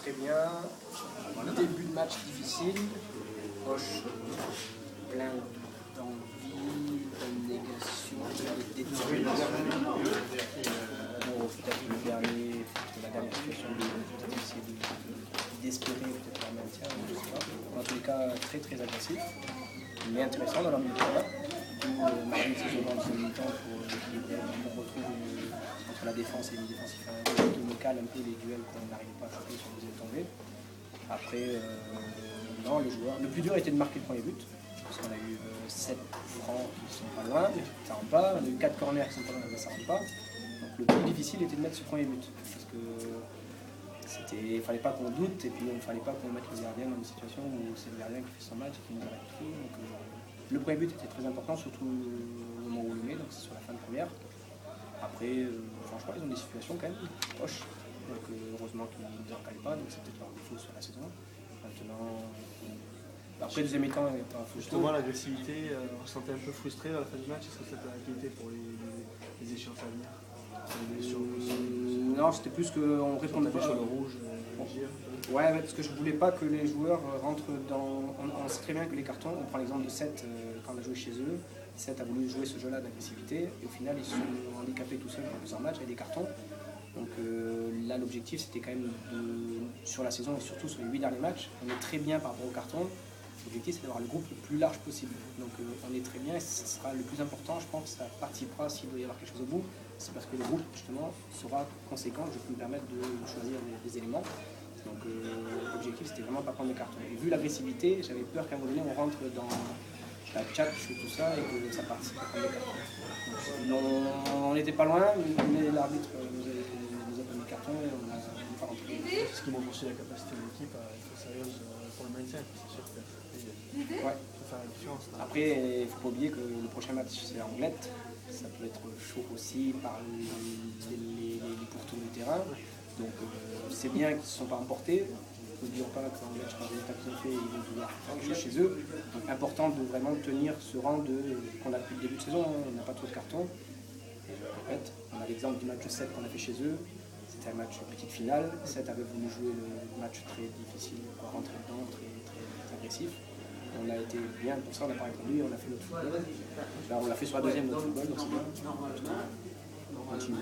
très bien. Début de match difficile. Poche, plein d'envie, d'abnégation, de détermination. Bon, peut-être le dernier, la dernière situation, peut-être essayer d'espérer peut-être un maintien, je ne sais pas. En tous les cas, très très agressif, mais intéressant dans leur milieu de terrain. Mardi, c'est souvent dans le mi-temps pour équilibrer. On retrouve entre la défense et le défensif qui cale un peu les duels qu'on n'arrivait pas à choper sur les tombées. Après, non, les joueurs. Le plus dur était de marquer le premier but, parce qu'on a eu 7 francs qui sont pas loin, ça rentre pas. On a eu 4 corners qui sont pas loin, mais ça rentre pas. Donc le plus difficile était de mettre ce premier but, parce que il fallait pas qu'on doute, et puis il fallait pas qu'on mette le gardien dans une situation où c'est le gardien qui fait son match et qui nous arrête tout. Donc, le premier but était très important, surtout au moment où on le met, donc c'est sur la fin de première. Après, franchement, ils ont des situations quand même proches. Donc heureusement qu'ils ne nous encalent pas, donc c'est peut-être leur défaut sur la saison. Maintenant, après le deuxième mi-temps, il n'y a pas fou. Justement, l'agressivité, on se sentait un peu frustré à la fin du match. Est-ce que ça t'a inquiété pour les échéances à venir? Non, c'était plus qu'on répondait pas. Sur le rouge, ouais, parce que je voulais pas que les joueurs rentrent dans. On sait très bien que les cartons, on prend l'exemple de 7 quand on a joué chez eux. 7 a voulu jouer ce jeu-là d'agressivité et au final ils se sont handicapés tout seuls dans plusieurs matchs avec des cartons. Donc là l'objectif c'était quand même sur la saison et surtout sur les 8 derniers matchs, on est très bien par rapport aux cartons. L'objectif c'est d'avoir le groupe le plus large possible. Donc on est très bien et ce sera le plus important, je pense, ça participera s'il doit y avoir quelque chose au bout. C'est parce que le groupe justement sera conséquent, je peux me permettre de choisir des éléments. Donc l'objectif c'était vraiment pas prendre de cartons. Et vu l'agressivité, j'avais peur qu'à un moment donné on rentre dans la tchatch et tout ça et que ça participe à prendre des cartons. On n'était pas loin, mais l'arbitre nous a pas mis de carton et on n'a pas rentré. C'est ce qui montre aussi la capacité de l'équipe à être sérieuse pour le maintien. C'est sûr que ça peut faire la différence. Après, il ne faut pas oublier que le prochain match c'est Anglette. Ça peut être chaud aussi par les pourtours du terrain. Donc c'est bien qu'ils ne se sont pas emportés. N'oublions pas qu'en match, par les étapes qu'ils ont fait, ils vont pouvoir faire quelque chose chez eux. Donc important de vraiment tenir ce rang qu'on a depuis le début de saison. On n'a pas trop de cartons. Et je répète, on a l'exemple du match 7 qu'on a fait chez eux. C'était un match petite finale. 7 avait voulu jouer le match très difficile, rentrer dedans, très, très agressif. On a été bien, pour ça on n'a pas répondu, on a fait notre football. Là, on l'a fait sur la deuxième notre football, donc c'est bien. On continue.